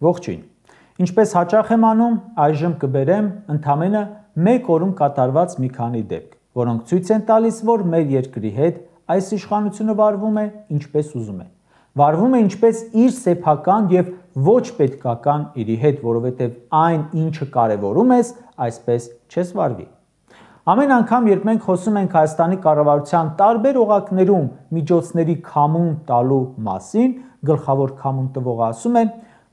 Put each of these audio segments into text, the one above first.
Ողջույն։ Ինչպես հաճախ եմ անում, այժմ կբերեմ ընդամենը մեկ օրում կատարված մի քանի դեպք, որոնք ցույց են տալիս, որ մեր երկրի հետ այս իշխանությունը վարվում է ինչպես ուզում է։ Վարվում է ինչպես իր սեփական եւ ոչ պետքական իրի հետ, որովհետեւ այն, ինչը կարևորում ես, այսպես չես վարվի։ Ամեն անգամ, երբ մենք խոսում ենք Հայաստանի կառավարության տարբեր օղակներում միջոցների քամուն տալու մասին, գլխավոր քամուն տվողը ասում է,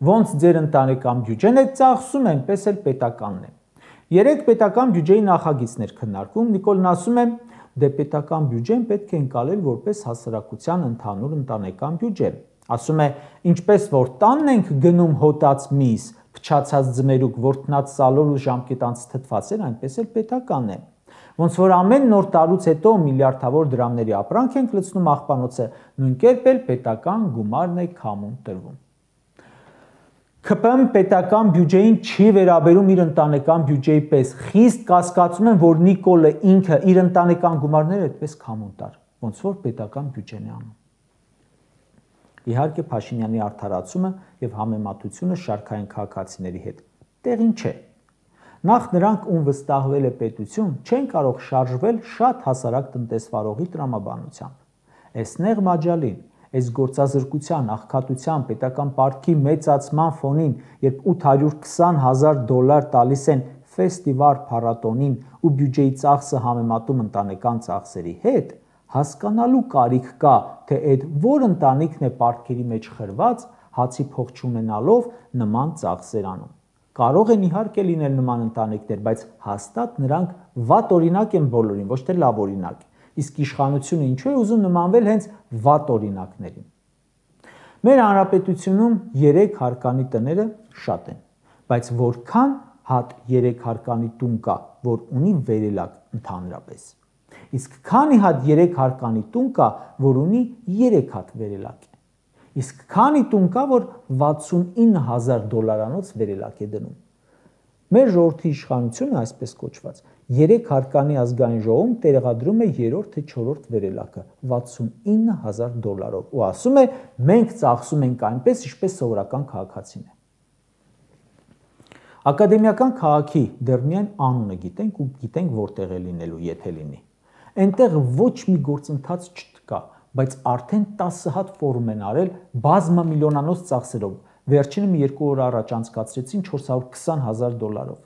ոնց ձեր ընտանեկան բյուջեն եք ծախսում, այնպես էլ պետականն է։ Երեք պետական բյուջեի նախագիծներ քննարկում, Նիկոլն ասում է, դե պետական բյուջեն պետք է ընկալել որպես հասարակության ընդհանուր ընտանեկան բյուջե։ Ասում է, ինչպես որ տանն ենք գնում հոտած միս, փչացած ձմերուկ, որտնած սալոր ու ժամկետանց թթվածեր, այնպես էլ պետականն է։ Ոնց որ ամեն նոր տարուց հետո միլիարդավոր դրամների ապրանք ենք լցնում աղբանոցը, նույն կերպ էլ պետական գումարն է քամուն տրվում։ ՔՊՄ պետական բյուջեին չի վերաբերում իր ընտանեկան բյուջեի պես, խիստ կասկածում են, որ Նիկոլը ինքը իր ընտանեկան գումարները այդպես քամուն տար, ոնց որ պետական բյուջեն է անում։ Իհարկե Փաշինյանի արդարացումը եւ համեմատությունը շարքային քաղաքացիների հետ տեղին չէ։ Նախ նրանք, ում վստահվել է պետություն, չեն կարող շարժվել շատ հասարակ տնտեսվարողի տրամաբանությամբ։ Էս նեղ մաջալին, այս գործազրկության, աղքատության, պետական պարտքի մեծացման ֆոնին, երբ $820,000 տալիս են ֆեստիվալ փառատոնին ու բյուջեի ծախսը համեմատում ընտանեկան ծախսերի հետ, հասկանալու կարիք կա, թե այդ որ ընտանիքն է պարտքերի մեջ խրված, հացի փող չունենալով նման ծախսեր անում։ Կարող են իհարկե լինել նման ընտանիքներ, բայց հաստատ նրանք վատ օրինակ են բոլորին, ոչ թե լավ օրինակ։ Իսկ իշխանությունը ինչու է ուզում նմանվել հենց վատ օրինակներին։ Մեր հանրապետությունում 3 հարկանի տները շատ են, բայց որքան հատ 3 հարկանի տուն կա, որ ունի վերելակ ընդհանրապես։ Իսկ քանի հատ 3 հարկանի տուն կա, որ ունի 3 հատ վերելակ է։ Իսկ քանի տուն կա, որ $69,000 վերելակ է դնում։ Մեր ժողովրդի իշխանությունը, այսպես կոչված, 3 հարկանի ազգային ժողովում տեղադրում է 3-րդ թե 4-րդ վերելակը $69,000 ու ասում է, մենք ծախսում ենք այնպես, ինչպես սովորական քաղաքացին է։ Ակադեմիական քաղաքի դեռ միայն անունը գիտենք ու գիտենք որտեղ է լինելու, եթե լինի։ Այնտեղ ոչ մի գործընթաց չկա, բայց արդեն 10 հատ ֆորում են արել բազմամիլիոնանոց ծախսերով, վերջինը մի 2 օր առաջ անցկացրեցին $420,000-ով։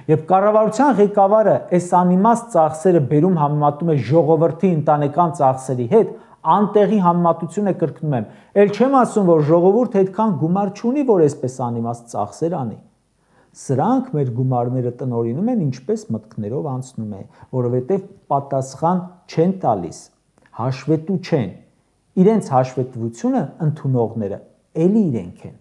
Երբ կառավարության ղեկավարը այս անիմաստ ծախսերը բերում համեմատում է ժողովրդի ընտանեկան ծախսերի հետ, անտեղի համեմատություն է կրկնում եմ, ել չեմ ասում, որ ժողովուրդը այդքան գումար չունի, որ այսպես անիմաստ ծախսեր անի։ Սրանք մեր գումարները տնօրինում են ինչպես մտքներով անցնում է, որովհետև պատասխան չեն տալիս, հաշվետու չեն, իրենց հաշվետվությունը ընդունողները էլի իրենք են։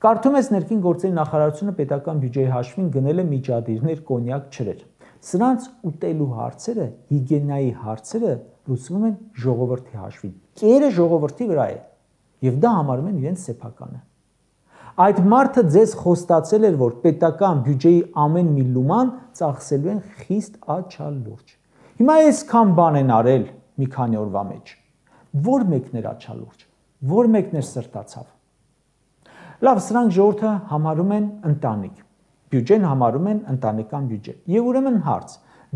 Կարդում ես ներքին գործերի նախարարությունը պետական բյուջեի հաշվին գնել է միջադիրներ, կոնյակ, ջրեր։ Սրանց ուտելու հարցերը, հիգիենայի հարցերը լուծվում են ժողովրդի հաշվին։ Կերը ժողովրդի վրա է, եւ դա համարում են իրենց սեփականը։ Այդ մարդը ձեզ խոստացել էր, որ պետական բյուջեի ամեն մի լուման ծախսելու են խիստ աչալուրջ։ Հիմա այսքան բան են արել մի քանի օրվա մեջ։ Որ մեկն էր աչալուրջ, որ մեկն էր սրտացավ։ Լավ, սրանք ժողովուրդը համարում են ընտանիք, բյուջեն համարում են ընտանեկան բյուջե։ Եվ ուրեմն հարց,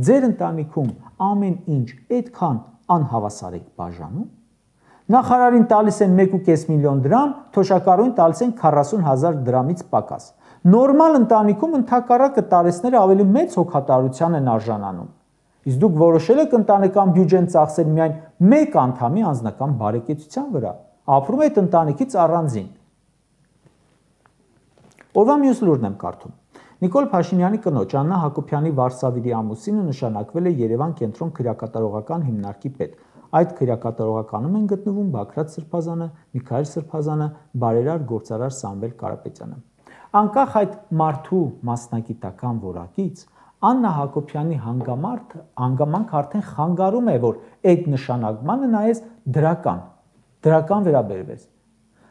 ձեր ընտանիքում ամեն ինչ այդքան անհավասար եք բաժանում։ Նախարարին տալիս են 1.5 միլիոն դրամ, թոշակառուին տալիս են 40,000 դրամից պակաս։ Նորմալ ընտանիքում ընդհակառակը տարեցները ավելի մեծ հոգատարության են արժանանում։ Իսկ դուք որոշել եք ընտանեկան բյուջեն ծախսել միայն մեկ անդամի անձնական բարեկեցության վրա, ապրում եք ընտանիքից առանձին։ Օրվա մյուս լուրն եմ կարդում։ Նիկոլ Փաշինյանի կնոջ Աննա Հակոբյանի Վարշավիրի ամուսինը նշանակվել է Երևան կենտրոն քրեակատարողական հիմնարկի պետ։ Այդ քրեակատարողականում են գտնվում Բագրատ Սրբազանը, Միքայել Սրբազանը, բարերար գործարար Սամվել Կարապետյանը։ Անկախ այդ մարդու մասնագիտական որակից, Աննա Հակոբյանի հանգամանք արդեն խանգարում է, որ այդ նշանակմանը նայես դրական վերաբերվես։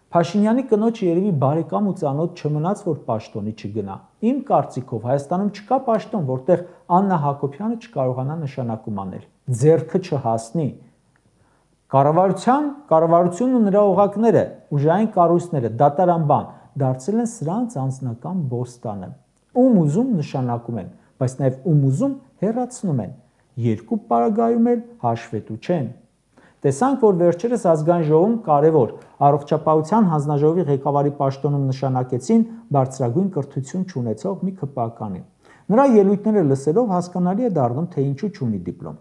Փաշինյանի կնոջը երևի բարեկամ ու ծանոթ չմնաց, որ պաշտոնի չգնա։ Իմ կարծիքով Հայաստանում չկա պաշտոն, որտեղ Աննա Հակոբյանը չկարողանա նշանակում անել, ձեռքը չհասնի։ Կառավարությունն ու նրա օղակները, ուժային կառույցները, դատարանբան, դարձել են սրանց անձնական բոստանը։ Ում ուզում նշանակում են, բայց նաև ում ուզում հեռացնում են։ Երկու պարագայում էլ հաշվետու չեն։ Տեսանք, որ վերջերս ազգային ժողովում կարևոր առողջապահության հանձնաժողովի ղեկավարի պաշտոնում նշանակեցին բարձրագույն կրթություն չունեցող մի ԿՊԱ-կանի։ Նրա ելույթները լսելով հասկանալի է դառնում, թե ինչու չունի դիպլոմ։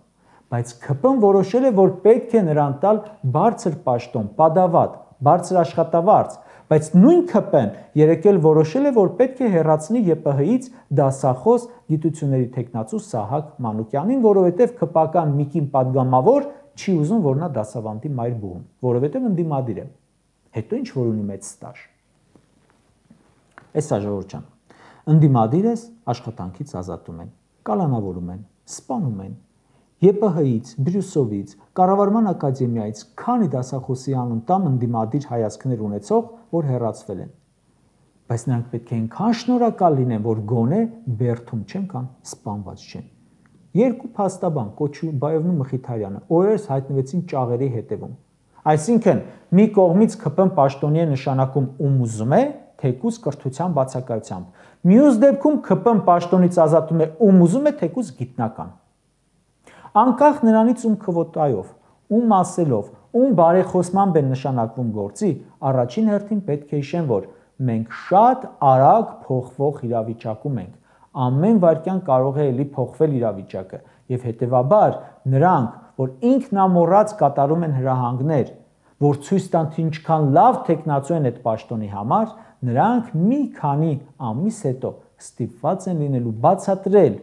Բայց ԿՊ-ն որոշել է, որ պետք է նրան տալ բարձր պաշտոն, պադավատ, բարձր աշխատավարձ, բայց նույն ԿՊ-ն երեկ էլ որոշել է, որ պետք է հեռացնի ԵՊՀ-ից դասախոս գիտությունների թեկնածու Սահակ Մանուկյանին, որովհետև ԿՊԱ-կան մի կին падգամավոր չի ուզում, որ նա դասավանդի մայր բուհում, որովհետև ընդդիմադիր է։ Հետո ինչ որ ունի մեծ ստաժ։ Էս է ժողովուրդ ջան։ Ընդդիմադիր ես, աշխատանքից ազատում են, կալանավորում են, սպանում են։ ԵՊՀ-ից, Բրյուսովից, Կառավարման ակադեմիայից քանի դասախոսի անընդամ ընդդիմադիր հայացքներ ունեցող, որ հեռացվել են։ Բայց նրանք պետք է այնքան շնորհակալ լինեն, որ գոնե բերդում չեն կան, սպանված չեն։ Երկու փաստաբան Կոչուբաևն ու Մխիթարյանը օրերս հայտնվեցին ճաղերի հետևում։ Այսինքն մի կողմից ԿՊ-ն պաշտոնի է նշանակում ում ուզում է, թեկուզ կրթության բացակայությամբ։ Մյուս դեպքում ԿՊ-ն պաշտոնից ազատում է ում ուզում է, թեկուզ գիտնական։ Անկախ նրանից ում քվոտայով, ում ասելով, ում բարեխոսմամբ են նշանակվում գործի, առաջին հերթին պետք է հիշեն, որ մենք շատ արագ փոխվող իրավիճակում ենք։ Ամեն վայրկյան կարող է էլի փոխվել իրավիճակը եւ հետեւաբար նրանք, որ ինքնամոռաց կատարում են հրահանգներ, որ ցույց տան թե ինչքան լավ տեխնացու են այդ պաշտոնի համար, նրանք մի քանի ամիս հետո ստիպված են լինելու բացատրել,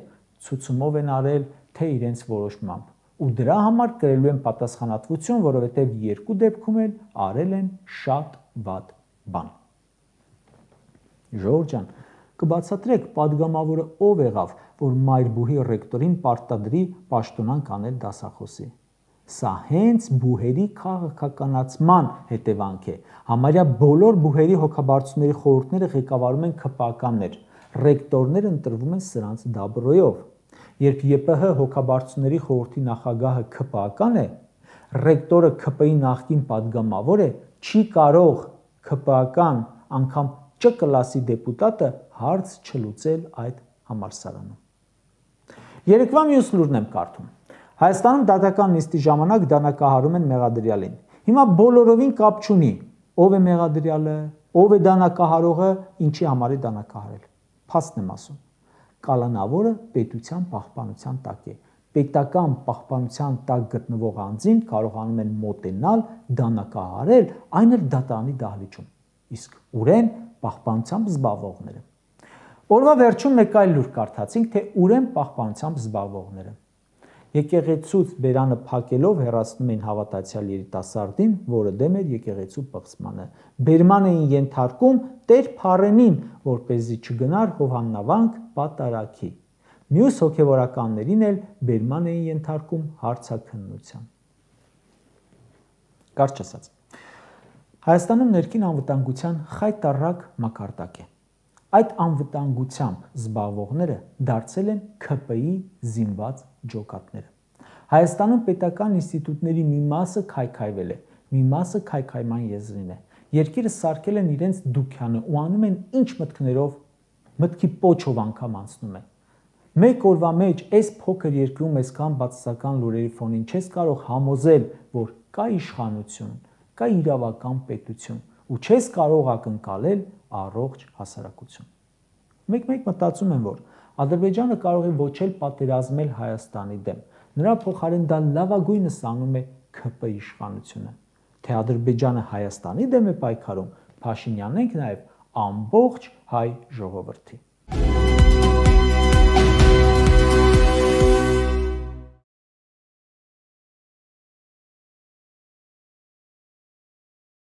ցուցումով են արել, թե իրենց որոշմամբ ու դրա համար կրելու են պատասխանատվություն, որովհետեւ երկու դեպքում էլ արել են շատ վատ բան։ Ժողովուրդ ջան, կբացատրեք падգամավորը ով եղավ, որ մայրբուհի ռեկտորին պարտադրի պաշտոնանկ անել դասախոսի։ Սա հենց բուհերի քաղաքականացման հետևանք է։ Համարյա բոլոր բուհերի հոգաբարձությունների խորհուրդները ղեկավարում են ԿՊԱ-կաններ, ռեկտորները ընտրվում են սրանց դաբրոյով։ Երբ ԵՊՀ հոգաբարձությունների խորհրդի նախագահը ԿՊԱ-կան է, ռեկտորը ԿՊ-ի նախկին падգամավոր է, չի կարող ԿՊԱ-կան անգամ Չ կլասի դեպուտատը հարց չլուծել այդ համալսարանում։ Երեկվա մյուս լուրն եմ կարդում։ Հայաստանում դատական նիստի ժամանակ դանակահարում են մեղադրյալին։ Հիմա բոլորովին կապ չունի, ով է մեղադրյալը, ով է դանակահարողը, ինչի համար է դանակահարել։ Փաստն եմ ասում։ Կալանավորը պետության պահպանության տակ է։ Պետական պահպանության տակ գտնվող անձին կարողանում են մոտենալ, դանակահարել, այն էլ դատարանի դահլիճում։ Իսկ ուր են պահպանությամբ զբաղվողները։ Օրվա վերջում մեկ այլ լուր կարդացինք, թե ուր են պահպանությամբ զբաղվողները։ Եկեղեցուց բերանը փակելով հեռացնում էին հավատացյալ երիտասարդին, որը դեմ էր եկեղեցու պղծմանը։ Բերման էին ենթարկում Տեր Փարենին, որպեսզի չգնար հովաննավանք պատարագի։ Մյուս հոգևորականներին էլ բերման էին ենթարկում հարցաքննության։ Կարճ ասած, Հայաստանում ներքին անվտանգության խայտառակ մակարդակ է։ Այդ անվտանգությամբ զբաղվողները դարձել են ՔՊ-ի զինված ջոկատները։ Հայաստանում պետական ինստիտուտների մի մասը քայքայվել է, մի մասը քայքայման եզրին է։ Երկիրը սարքել են իրենց դուքյանը ու անում են ինչ մտքներով, մտքի պոչով անգամ անցնում է։ Մեկ օրվա մեջ այս փոքր երկրում այսքան բացասական լուրերի ֆոնին չես կարող համոզել, որ կա իշխանություն, կա իրավական պետություն ու չես կարող ակնկալել առողջ հասարակություն։ Մեկ-մեկ մտածում եմ, որ Ադրբեջանը կարող է ոչ էլ պատերազմել Հայաստանի դեմ, նրա փոխարեն դա լավագույնս անում է ՔՊ իշխանությունը։ Թե Ադրբեջանը Հայաստանի դեմ է պայքարում, Փաշինյանն ենք նաև ամբողջ հայ ժողովրդի։